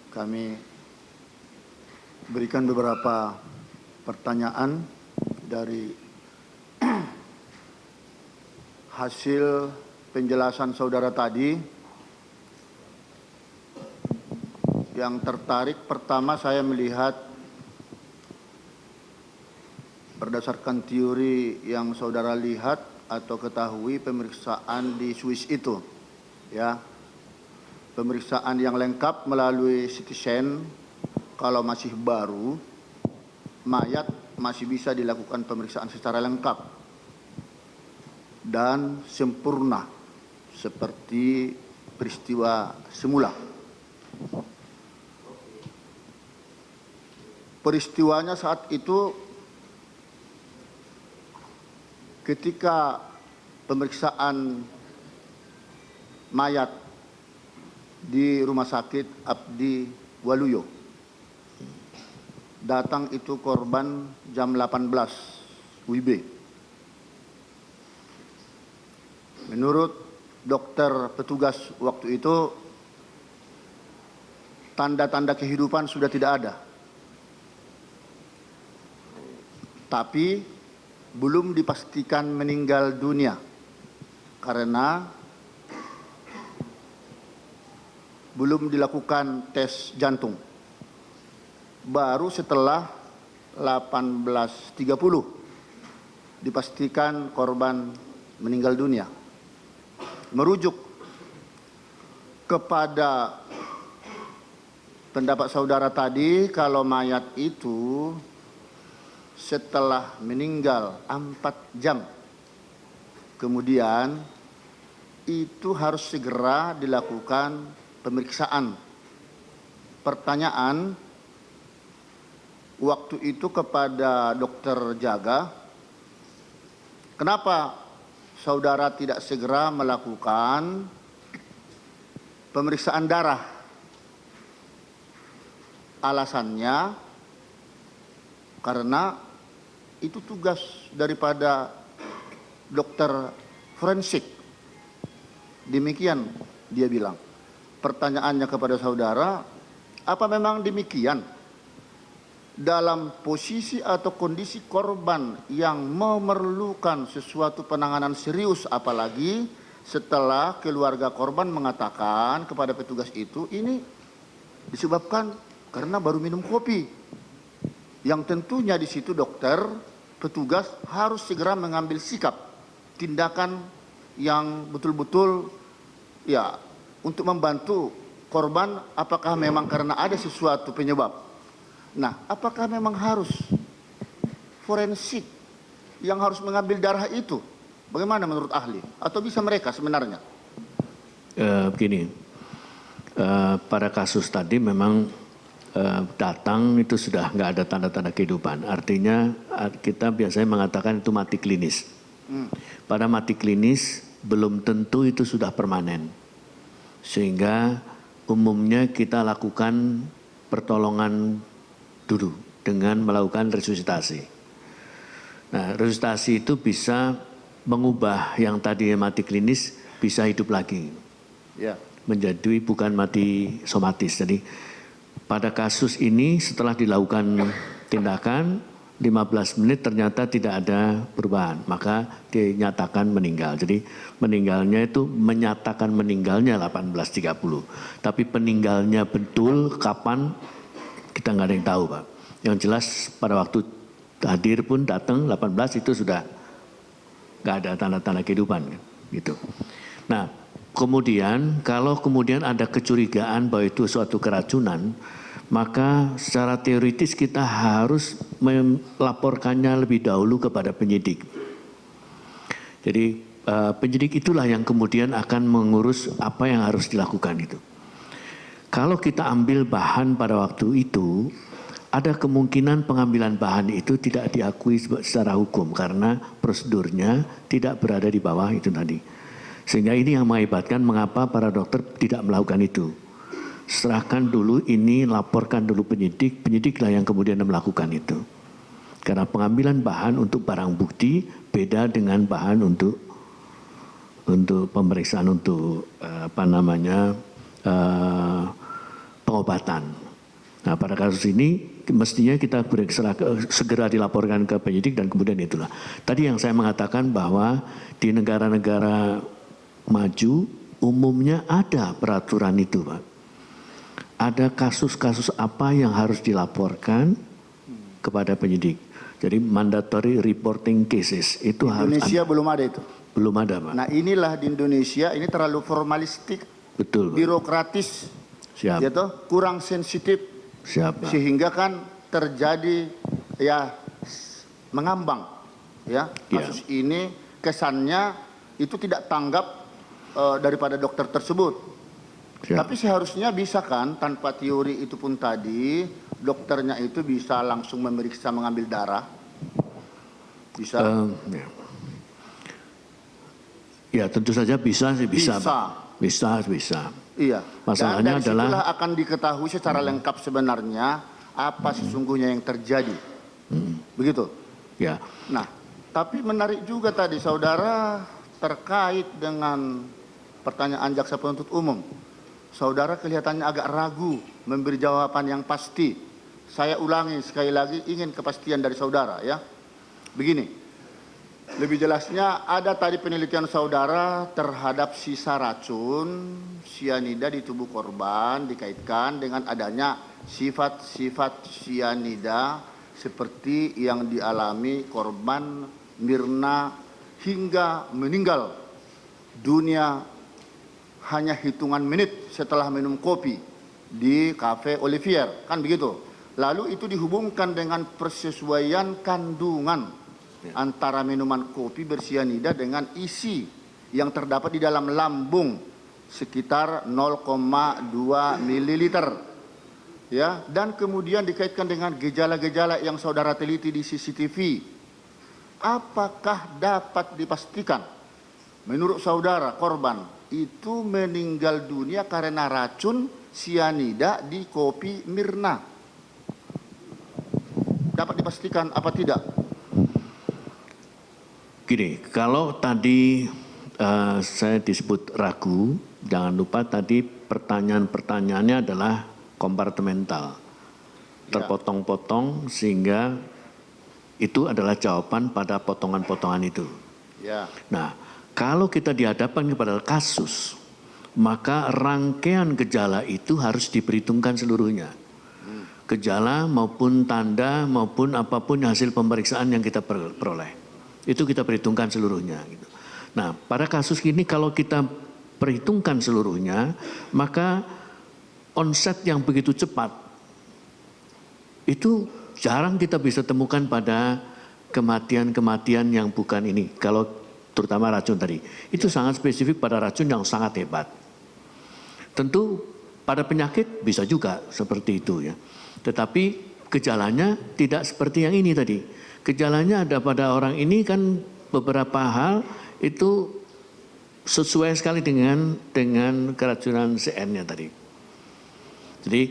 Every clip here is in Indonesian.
kami berikan beberapa pertanyaan dari hasil penjelasan saudara tadi. Yang tertarik pertama saya melihat berdasarkan teori yang saudara lihat atau ketahui pemeriksaan di Swiss itu, ya, pemeriksaan yang lengkap melalui CT scan. Kalau masih baru, mayat masih bisa dilakukan pemeriksaan secara lengkap dan sempurna seperti peristiwa semula. Peristiwanya saat itu ketika pemeriksaan mayat di Rumah Sakit Abdi Waluyo. Datang itu korban jam 18 WIB. Menurut dokter petugas waktu itu, tanda-tanda kehidupan sudah tidak ada. Tapi belum dipastikan meninggal dunia karena belum dilakukan tes jantung. Baru setelah 18.30 dipastikan korban meninggal dunia. Merujuk kepada pendapat saudara tadi, kalau mayat itu setelah meninggal 4 jam kemudian itu harus segera dilakukan pemeriksaan. Pertanyaan waktu itu kepada dokter jaga, kenapa saudara tidak segera melakukan pemeriksaan darah? Alasannya karena itu tugas daripada dokter forensik. Demikian dia bilang. Pertanyaannya kepada saudara, apa memang demikian? Dalam posisi atau kondisi korban yang memerlukan sesuatu penanganan serius, apalagi setelah keluarga korban mengatakan kepada petugas itu, ini disebabkan karena baru minum kopi. Yang tentunya di situ dokter, petugas harus segera mengambil sikap, tindakan yang betul-betul ya untuk membantu korban, apakah memang karena ada sesuatu penyebab. Nah, apakah memang harus forensik yang harus mengambil darah itu? Bagaimana menurut ahli? Atau bisa mereka sebenarnya? Begini, pada kasus tadi memang datang itu sudah nggak ada tanda-tanda kehidupan. Artinya kita biasanya mengatakan itu mati klinis. Pada mati klinis belum tentu itu sudah permanen. Sehingga umumnya kita lakukan pertolongan dulu dengan melakukan resusitasi. Nah, resusitasi itu bisa mengubah yang tadi mati klinis bisa hidup lagi. Ya. Menjadi bukan mati somatis. Jadi pada kasus ini setelah dilakukan tindakan 15 menit ternyata tidak ada perubahan, maka dinyatakan meninggal. Jadi meninggalnya itu menyatakan meninggalnya 18.30. Tapi peninggalnya betul kapan kita nggak ada yang tahu, Pak. Yang jelas pada waktu hadir pun datang 18 itu sudah nggak ada tanda-tanda kehidupan, gitu. Nah, kemudian kalau kemudian ada kecurigaan bahwa itu suatu keracunan, maka secara teoritis kita harus melaporkannya lebih dahulu kepada penyidik. Jadi penyidik itulah yang kemudian akan mengurus apa yang harus dilakukan itu. Kalau kita ambil bahan pada waktu itu, ada kemungkinan pengambilan bahan itu tidak diakui secara hukum karena prosedurnya tidak berada di bawah itu tadi. Sehingga ini yang mengakibatkan mengapa para dokter tidak melakukan itu. Serahkan dulu ini, laporkan dulu penyidik, penyidiklah yang kemudian melakukan itu. Karena pengambilan bahan untuk barang bukti beda dengan bahan untuk pemeriksaan untuk pengobatan. Nah, pada kasus ini mestinya kita segera dilaporkan ke penyidik dan kemudian itulah. Tadi yang saya mengatakan bahwa di negara-negara maju umumnya ada peraturan itu, Pak. Ada kasus-kasus apa yang harus dilaporkan kepada penyidik. Jadi mandatory reporting cases itu harus Indonesia ada. belum ada itu. Belum ada, Pak. Nah inilah di Indonesia ini terlalu formalistik, Betul, Pak. birokratis, Siap. ya toh, kurang sensitif, Siap, Pak. sehingga kan terjadi ya mengambang, ya kasus ini kesannya itu tidak tanggap daripada dokter tersebut. Siap. Tapi seharusnya bisa kan tanpa teori itu pun tadi dokternya itu bisa langsung memeriksa mengambil darah, bisa. Ya. Ya tentu saja bisa sih bisa. Bisa. Pak. Bisa. Iya. Masalahnya Dan dari situlah adalah akan diketahui secara lengkap sebenarnya apa sesungguhnya yang terjadi. Begitu. ya Nah, tapi menarik juga tadi saudara terkait dengan pertanyaan jaksa penuntut umum. Saudara kelihatannya agak ragu memberi jawaban yang pasti. Saya ulangi sekali lagi, ingin kepastian dari saudara ya. Begini, lebih jelasnya ada tadi penelitian saudara terhadap sisa racun sianida di tubuh korban dikaitkan dengan adanya sifat-sifat sianida seperti yang dialami korban Mirna hingga meninggal dunia hanya hitungan menit setelah minum kopi di Cafe Olivier, kan begitu. Lalu itu dihubungkan dengan persesuaian kandungan antara minuman kopi bersianida dengan isi yang terdapat di dalam lambung sekitar 0,2 mililiter. Ya, dan kemudian dikaitkan dengan gejala-gejala yang saudara teliti di CCTV. Apakah dapat dipastikan menurut saudara korban itu meninggal dunia karena racun sianida di kopi Mirna? Dapat dipastikan apa tidak? Gini, kalau tadi saya disebut ragu, jangan lupa tadi pertanyaan-pertanyaannya adalah kompartemental, terpotong-potong sehingga itu adalah jawaban pada potongan-potongan itu. Ya. Nah, kalau kita dihadapkan kepada kasus, maka rangkaian gejala itu harus diperhitungkan seluruhnya. Gejala maupun tanda maupun apapun hasil pemeriksaan yang kita peroleh. Itu kita perhitungkan seluruhnya. Gitu. Nah, pada kasus ini kalau kita perhitungkan seluruhnya, maka onset yang begitu cepat, itu jarang kita bisa temukan pada kematian-kematian yang bukan ini. Kalau terutama racun tadi, itu sangat spesifik pada racun yang sangat hebat. Tentu pada penyakit bisa juga seperti itu ya. Tetapi gejalanya tidak seperti yang ini tadi. Gejalanya ada pada orang ini kan beberapa hal itu sesuai sekali dengan keracunan CN-nya tadi. Jadi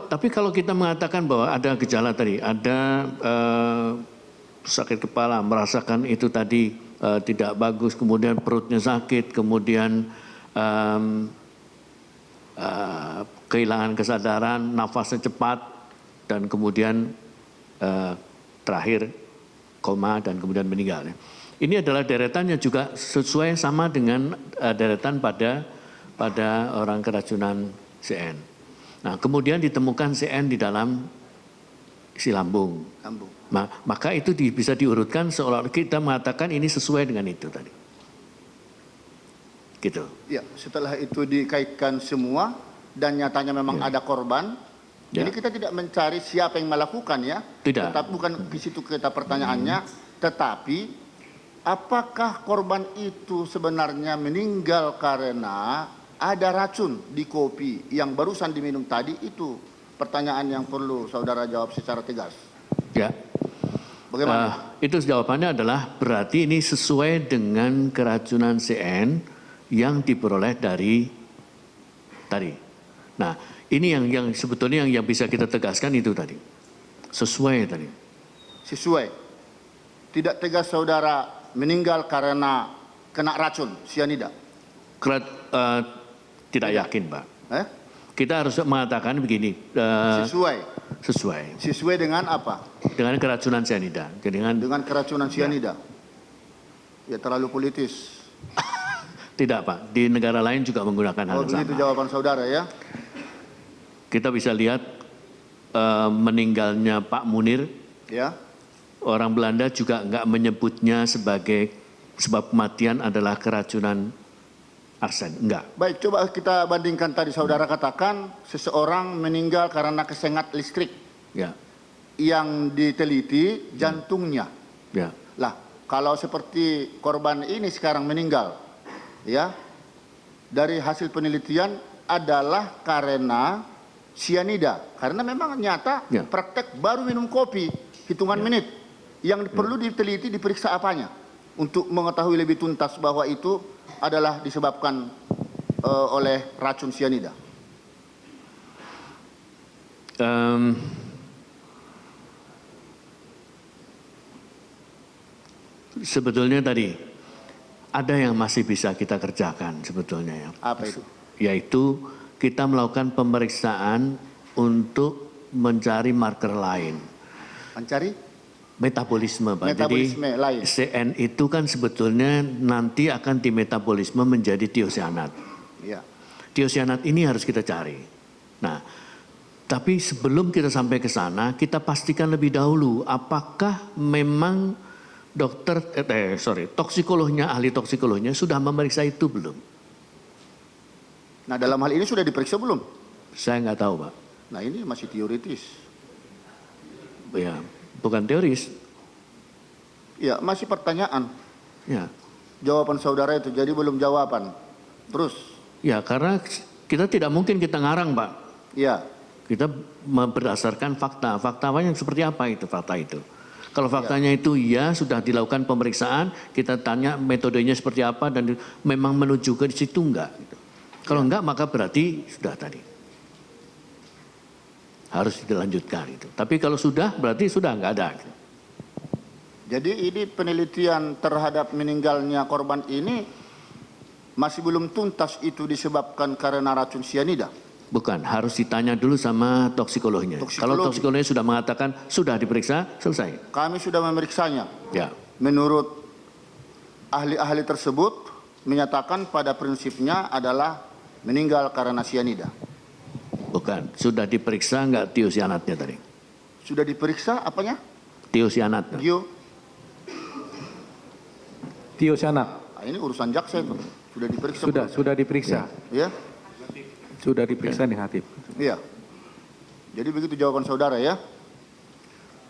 tapi kalau kita mengatakan bahwa ada gejala tadi, ada sakit kepala, merasakan itu tadi tidak bagus, kemudian perutnya sakit, kemudian kehilangan kesadaran, nafasnya cepat, dan kemudian terakhir koma dan kemudian meninggal. Ini adalah deretan yang juga sesuai sama dengan deretan pada orang keracunan CN. Nah, kemudian ditemukan CN di dalam isi lambung. Maka itu bisa diurutkan seolah kita mengatakan ini sesuai dengan itu tadi. Gitu. Ya, setelah itu dikaitkan semua dan nyatanya memang ada korban. Jadi kita tidak mencari siapa yang melakukan ya. Tidak. Tetapi bukan di situ kita pertanyaannya, tetapi apakah korban itu sebenarnya meninggal karena ada racun di kopi yang barusan diminum tadi? Itu pertanyaan yang perlu saudara jawab secara tegas. Ya. Bagaimana? Itu jawabannya adalah berarti ini sesuai dengan keracunan CN yang diperoleh dari tadi. Nah, ini yang sebetulnya yang bisa kita tegaskan itu tadi. Sesuai tadi. Sesuai. Tidak tegas saudara meninggal karena kena racun sianida. Tidak yakin, Pak. Kita harus mengatakan begini, Sesuai dengan apa? dengan keracunan cyanida. Dengan keracunan cyanida. Ya terlalu politis. Tidak Pak, di negara lain juga menggunakan hal yang sama. Begitu jawaban saudara ya. Kita bisa lihat meninggalnya Pak Munir, Ya. orang Belanda juga nggak menyebutnya sebagai sebab kematian adalah keracunan arsen, enggak. Baik, coba kita bandingkan tadi saudara katakan seseorang meninggal karena kesengat listrik. Ya. Yang diteliti jantungnya. Ya. Lah, kalau seperti korban ini sekarang meninggal, ya, dari hasil penelitian adalah karena cyanida. Karena memang nyata praktek baru minum kopi hitungan menit. Yang perlu diteliti diperiksa apanya untuk mengetahui lebih tuntas bahwa itu adalah disebabkan oleh racun cyanida. Sebetulnya tadi ada yang masih bisa kita kerjakan sebetulnya ya. Apa itu? Yaitu kita melakukan pemeriksaan untuk mencari marker lain. Mencari? Metabolisme Pak. Metabolisme jadi lain. CN itu kan sebetulnya nanti akan dimetabolisme menjadi tiosianat. Ya. Tiosianat ini harus kita cari. Nah, tapi sebelum kita sampai ke sana, kita pastikan lebih dahulu apakah memang toksikolognya, ahli toksikolognya sudah memeriksa itu belum? Nah, dalam hal ini sudah diperiksa belum? Saya nggak tahu Pak. Nah, ini masih teoritis. Ya, bukan teoris. Ya, masih pertanyaan. Ya. Jawaban saudara itu, jadi belum jawaban. Terus? Ya, karena kita tidak mungkin kita ngarang Pak. Ya. Kita berdasarkan fakta. Fakta yang seperti apa itu fakta itu? Kalau faktanya itu ya sudah dilakukan pemeriksaan, kita tanya metodenya seperti apa dan memang menuju ke situ enggak. Kalau enggak maka berarti sudah tadi. Harus dilanjutkan itu. Tapi kalau sudah berarti sudah enggak ada. Jadi ini penelitian terhadap meninggalnya korban ini masih belum tuntas itu disebabkan karena racun cyanida. Bukan, harus ditanya dulu sama toksikolognya. Kalau toksikolognya sudah mengatakan sudah diperiksa, selesai. Kami sudah memeriksanya. Ya. Menurut ahli-ahli tersebut menyatakan pada prinsipnya adalah meninggal karena cyanida. Bukan, sudah diperiksa enggak tiosianatnya tadi? Sudah diperiksa apanya? Tiosianat. Tiosianat. Nah, ini urusan jaksa itu. Sudah diperiksa. Sudah diperiksa. Ya. Sudah diperiksa negatif. Iya. Jadi begitu jawaban saudara ya.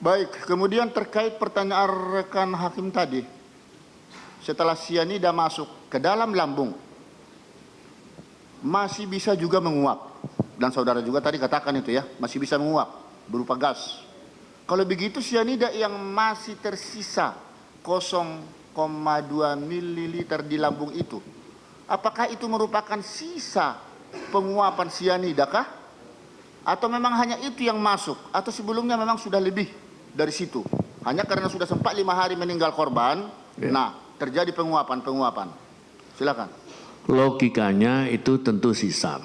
Baik, kemudian terkait pertanyaan rekan hakim tadi. Setelah cyanida masuk ke dalam lambung, masih bisa juga menguap. Dan saudara juga tadi katakan itu ya, masih bisa menguap berupa gas. Kalau begitu cyanida yang masih tersisa 0,2 ml di lambung itu, apakah itu merupakan sisa penguapan cyanida kah? Atau memang hanya itu yang masuk? Atau sebelumnya memang sudah lebih dari situ? Hanya karena sudah sempat 5 hari meninggal korban, nah terjadi penguapan. Silakan. Logikanya itu tentu sisa.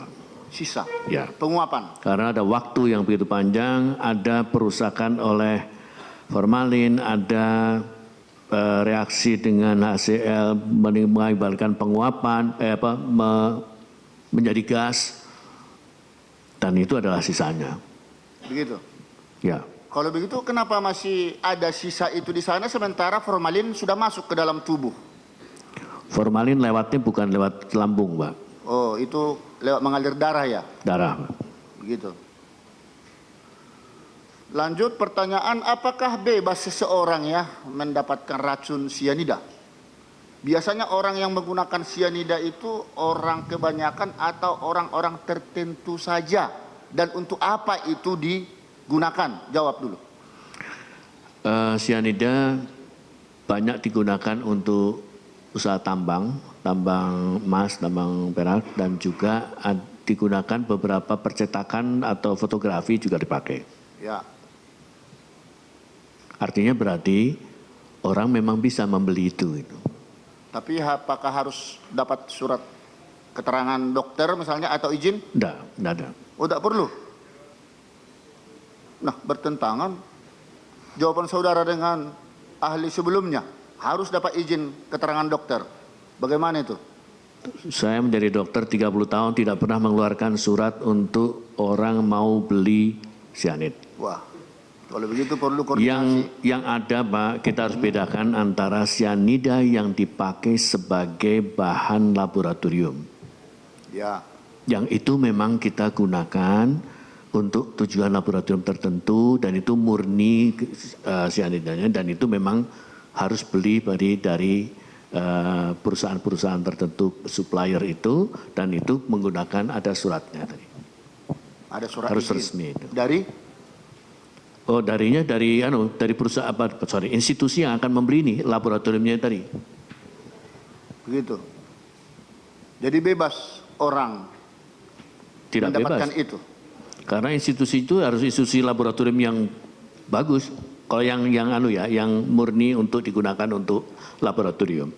Sisa? Ya. Penguapan? Karena ada waktu yang begitu panjang, ada perusakan oleh formalin, ada reaksi dengan HCl mengakibatkan penguapan, menjadi gas, dan itu adalah sisanya. Begitu? Ya. Kalau begitu kenapa masih ada sisa itu di sana sementara formalin sudah masuk ke dalam tubuh? Formalin lewatnya bukan lewat lambung, Pak. Oh, itu lewat mengalir darah ya? Darah, Pak. Begitu. Lanjut pertanyaan, apakah bebas seseorang ya mendapatkan racun cyanida? Biasanya orang yang menggunakan cyanida itu orang kebanyakan atau orang-orang tertentu saja. Dan untuk apa itu digunakan? Jawab dulu. Cyanida banyak digunakan untuk usaha tambang emas, tambang perak, dan juga digunakan beberapa percetakan atau fotografi juga dipakai. Ya. Artinya berarti orang memang bisa membeli itu. Tapi apakah harus dapat surat keterangan dokter misalnya atau izin? Enggak ada. Oh, tak perlu. Nah, bertentangan jawaban saudara dengan ahli sebelumnya. Harus dapat izin keterangan dokter. Bagaimana itu? Saya menjadi dokter 30 tahun tidak pernah mengeluarkan surat untuk orang mau beli cyanida. Wah, kalau begitu perlu koordinasi. Yang ada Pak, kita harus bedakan antara cyanida yang dipakai sebagai bahan laboratorium. Ya, Yang itu memang kita gunakan untuk tujuan laboratorium tertentu dan itu murni cyanidanya dan itu memang harus beli dari perusahaan-perusahaan tertentu supplier itu dan itu menggunakan ada suratnya tadi. ada surat Harus izin. resmi itu. Dari Oh darinya dari perusahaan institusi yang akan membeli ini laboratoriumnya tadi. begitu. Jadi bebas orang Tidak mendapatkan bebas. itu. Karena institusi itu harus institusi laboratorium yang bagus. Kalau yang murni untuk digunakan untuk laboratorium.